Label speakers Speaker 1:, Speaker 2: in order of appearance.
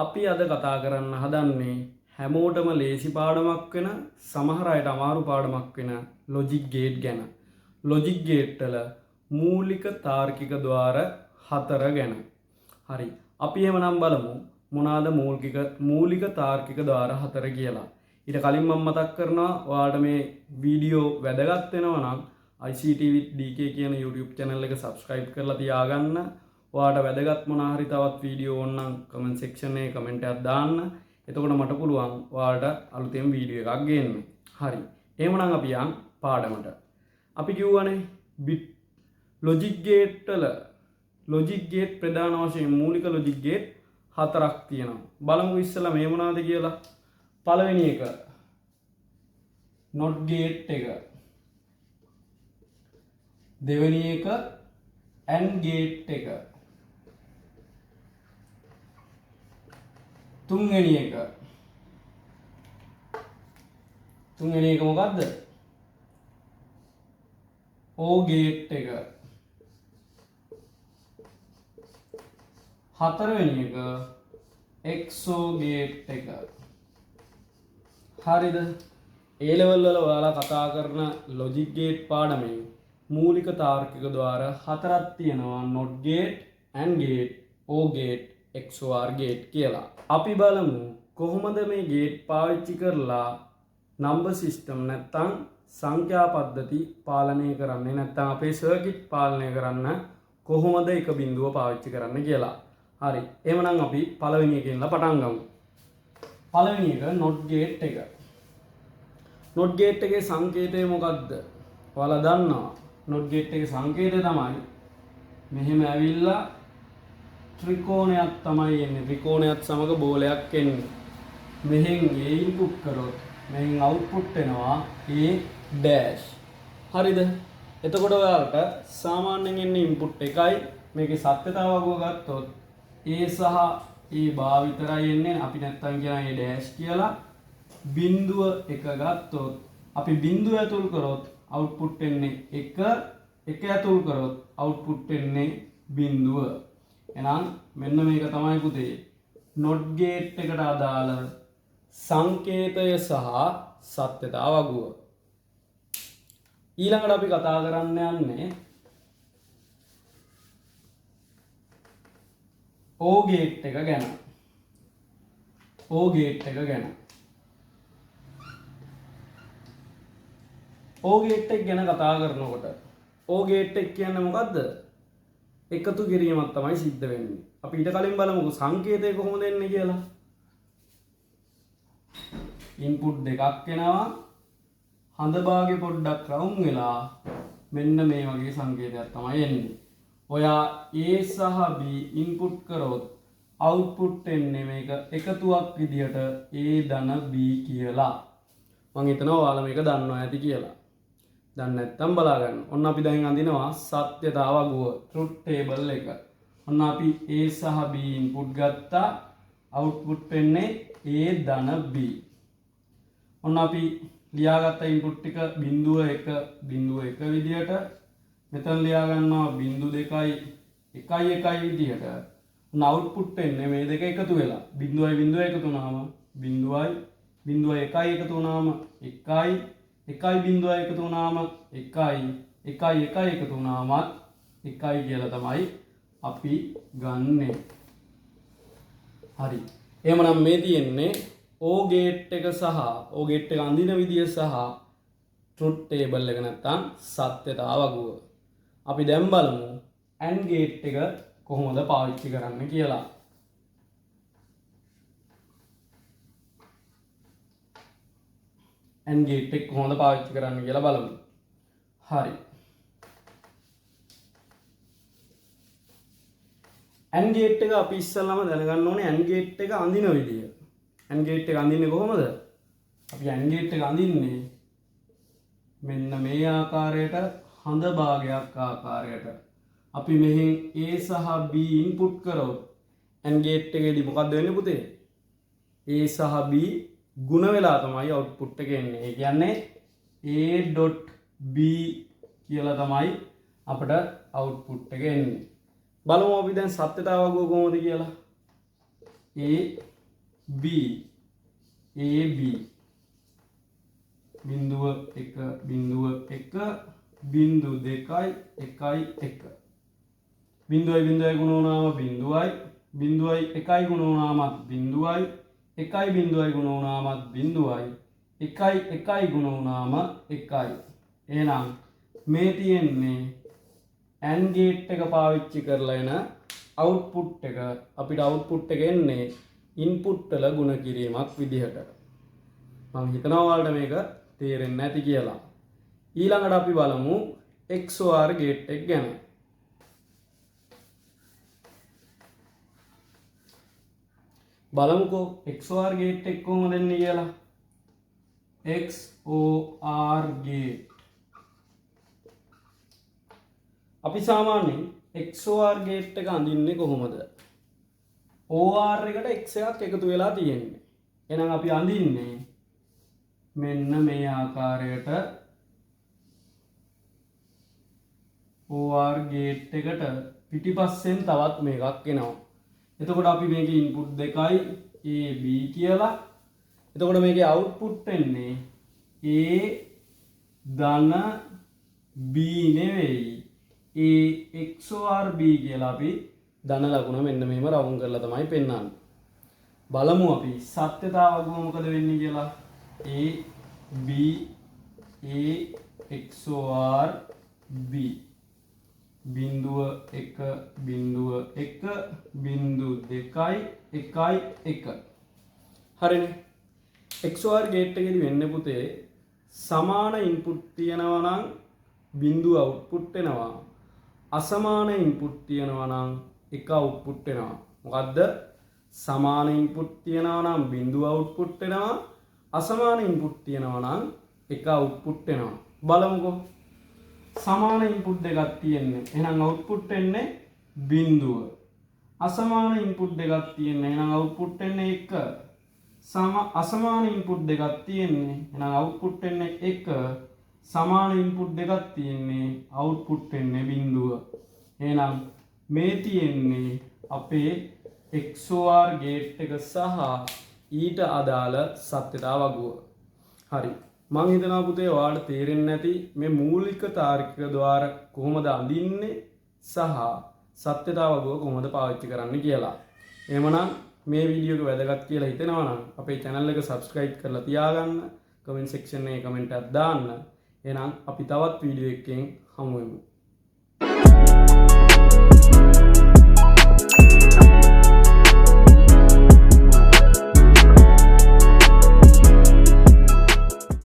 Speaker 1: අපි අද කතා කරන්න හදන්නේ හැමෝටම ලේසි පාඩමක් වෙන සමහර අයට අමාරු පාඩමක් වෙන ලොජික් ගේට් ගැන. ලොජික් ගේට් වල මූලික තාර්කික ద్వාර 4 ගැන. හරි. අපි එහෙමනම් බලමු මොනවාද මූලික තාර්කික ద్వාර 4 කියලා. ඊට කලින් මම මතක් කරනවා ඔයාලට මේ වීඩියෝ වැදගත් වෙනවා නම් ICT with DK කියන YouTube channel එක subscribe කරලා තියාගන්න. ඔයාලට වැදගත් මොනවා හරි තවත් වීඩියෝ ඕන නම් comment section එකේ comment එකක් දාන්න. එතකොට මට පුළුවන් ඔයාලට අලුතෙන් වීඩියෝ එකක් ගේන්න. හරි. එහෙමනම් අපි යන් පාඩමට. අපි කියවනේ ලොජික් ගේට් වල ලොජික් ගේට් ප්‍රධාන වශයෙන් මූලික ලොජික් ගේට් 4ක් තියෙනවා. බලමු ඉස්සෙල්ලා මේ මොනවද කියලා. පළවෙනි එක not gate එක. දෙවෙනි එක and gate එක. තුන්වෙනි එක මොකද්ද? O gate එක. හතරවෙනි එක XO gate එක. හරිද? A level වල ඔයාලා කතා කරන logic gate පාඩමේ මූලික තාර්කික ద్వාර 4ක් තියෙනවා. not gate, and gate, O gate, XOR gate කියලා. අපි බලමු කොහොමද මේ ගේට් පාවිච්චි කරලා නම්බර් සිස්ටම් නැත්තම් සංඛ්‍යා පද්ධති පාලනය කරන්නේ නැත්තම් අපේ සර්කිට් පාලනය කරන්න කොහොමද එක බිඳුව පාවිච්චි කරන්න කියලා. හරි. එහෙනම් අපි පළවෙනි එකෙන් පටන් ගමු. පළවෙනි එක not gate එක. not gate එකේ සංකේතය මොකක්ද? ඔයාලා දන්නවා. not gate එකේ සංකේතය තමයි මෙහෙම ඇවිල්ලා ත්‍රිකෝණයක් තමයි එන්නේ. ත්‍රිකෝණයත් සමග බෝලයක් එන්නේ. මෙහෙන් A ඉන්පුට් කරොත් මෙහෙන් අවුට්පුට් වෙනවා A ඩෑෂ්. හරිද? එතකොට ඔයාලට සාමාන්‍යයෙන් එන්නේ ඉන්පුට් එකයි. මේකේ සත්‍යතාව වගුව ගත්තොත් A සහ A බා විතරයි එන්නේ. අපි නැත්තම් කියන A ඩෑෂ් කියලා. බිඳුව එක ගත්තොත් අපි බිඳුව ඇතුල් කරොත් අවුට්පුට් වෙන්නේ 1. 1 ඇතුල් කරොත් අවුට්පුට් වෙන්නේ බිඳුව. එහෙනම් මෙන්න මේක තමයි පුතේ not gate එකට අදාළ සංකේතය සහ සත්‍යතාව වගුව. ඊළඟට අපි කතා කරන්න යන්නේ O gate එක ගැන. O gate එක ගැන. O gate එක ගැන කතා කරනකොට O gate එක කියන්නේ මොකද්ද? එකතු කිරීමක් තමයි සිද්ධ වෙන්නේ. අපි ඊට කලින් බලමුකෝ සංකේතය කොහොමද එන්නේ කියලා. ඉන්පුට් දෙකක් එනවා. හඳ භාගේ පොඩ්ඩක් රවුම් වෙලා මෙන්න මේ වගේ සංකේතයක් තමයි එන්නේ. ඔයා A සහ B ඉන්පුට් කරොත් අවුට්පුට් එන්නේ මේක එකතුවක් විදියට A ධන B කියලා. මම හිතනවා ඔයාලා මේක දන්නවා ඇති කියලා. දන්නේ නැත්නම් බලා ගන්න. ඔන්න අපි දැන් අඳිනවා සත්‍යතාව වගුව truth table එක. ඔන්න අපි A සහ B ඉන්පුට් ගත්තා. අවුට්පුට් වෙන්නේ A ධන B. ඔන්න අපි ලියාගත්ත ඉන්පුට් ටික 0.1 විදියට. මෙතන ලියා ගන්නවා 0.2 1 විදියට. ඔන්න අවුට්පුට් වෙන්නේ මේ දෙක එකතු වෙලා 0.0 එකතු වුණාම 0.1 එකතු වුණාම 1 1.0 එකතු වුණාම 1 එකතු වුණාමත් 1 කියලා තමයි අපි ගන්නෙ. හරි. එහෙමනම් මේ තියෙන්නේ O gate එක සහ O gate එක අඳින විදිය සහ truth table එක නැත්තම් සත්‍යතාව වගුව. අපි දැන් බලමු AND gate එක කොහොමද පාවිච්චි කරන්න කියලා. AND gate එක කොහොමද පාවිච්චි කරන්න කියලා බලමු. හරි. AND gate එක අපි ඉස්සෙල්ලාම දැනගන්න ඕනේ AND gate එක අඳින විදිය. AND gate එක අඳින්නේ කොහොමද? අපි AND gate එක අඳින්නේ මෙන්න මේ ආකාරයට හඳ භාගයක් ආකාරයට. අපි මෙහෙන් A සහ B ඉන්පුට් කරොත් AND gate එකේදී මොකක්ද වෙන්නේ පුතේ? A සහ B ගුණ වෙලා තමයි අවුට්පුට් එක එන්නේ. ඒ කියන්නේ A.B කියලා තමයි අපිට අවුට්පුට් එක එන්නේ. බලමු අපි දැන් සත්‍යතාව වගුව කොහොමද කියලා. AB AB බිඳුව 1 බිඳුව 1 බිඳු 2යි 1යි 1 බිඳුවයි බිඳුවයි ගුණ වුණාම බිඳුවයි බිඳුවයි 1යි ගුණ වුණාමත් බිඳුවයි 1යි බිඳුවයි ගුණ වුණාමත් බිඳුවයි 1යි 1යි ගුණ වුණාම 1යි එහෙනම් මේ තියෙන්නේ AND ගේට් එක පාවිච්චි කරලා එන අවුට්පුට් එක අපිට අවුට්පුට් එක එන්නේ ඉන්පුට් වල ගුණ කිරීමක් විදිහට මම හිතනවා ඔයාලට මේක තේරෙන්නේ නැති කියලා ඊළඟට අපි බලමු XOR ගේට් එක ගැන බලමුකෝ XOR ගේට් එක කොහොමද එන්නේ කියලා XOR ගේට් අපි සාමාන්‍යයෙන් XOR ගේට් එක අඳින්නේ කොහොමද OR එකට X එකක් එකතු වෙලා තියෙන්නේ එහෙනම් අපි අඳින්නේ මෙන්න මේ ආකාරයට OR ගේට් එකට පිටිපස්සෙන් තවත් මේකක් එනවා එතකොට අපි මේකේ ඉන්පුට් දෙකයි A B කියලා එතකොට මේකේ අවුට්පුට් වෙන්නේ A ධන B නෙවෙයි A XOR B කියලා අපි ධන ලකුණ මෙන්න මෙහෙම රවුම් කරලා තමයි පෙන්නන්නේ බලමු අපි සත්‍යතාව මොකද වෙන්නේ කියලා A B A XOR B බිඳුව 1 බිඳුව 1 බිඳු 2යි 1යි 1 හරිනේ XOR ගේට් එකේදී වෙන්නේ පුතේ සමාන ඉන්පුට් තියෙනවා නම් බිඳුව අවුට්පුට් වෙනවා අසමාන ඉන්පුට් තියෙනවා නම් එක අවුට්පුට් වෙනවා මොකද්ද සමාන ඉන්පුට් තියෙනවා නම් බිඳුව අවුට්පුට් වෙනවා අසමාන ඉන්පුට් තියෙනවා නම් එක අවුට්පුට් වෙනවා බලමුකෝ සමාන ඉන්පුට් දෙකක් තියෙන්නේ එහෙනම් අවුට්පුට් වෙන්නේ බිඳුව අසමාන ඉන්පුට් දෙකක් තියෙන්නේ එහෙනම් අවුට්පුට් වෙන්නේ 1 අසමාන ඉන්පුට් දෙකක් තියෙන්නේ එහෙනම් අවුට්පුට් වෙන්නේ 1 සමාන ඉන්පුට් දෙකක් තියෙන්නේ අවුට්පුට් වෙන්නේ බිඳුව එහෙනම් මේ තියෙන්නේ අපේ XOR ගේට් එක සහ ඊට අදාළ සත්‍යතාව වගුව හරි මම හිතනවා පුතේ ඔයාලට තේරෙන්නේ නැති මේ මූලික තාර්කික ద్వාර කොහොමද අඳින්නේ සහ සත්‍යතාව වගුව කොහොමද පාවිච්චි කරන්නේ කියලා. එහෙමනම් මේ වීඩියෝ එක වැදගත් කියලා හිතෙනවා නම් අපේ channel එක subscribe කරලා තියාගන්න. comment section එකේ comment එකක් දාන්න. එහෙනම් අපි තවත් වීඩියෝ එකකින් හමු වෙමු.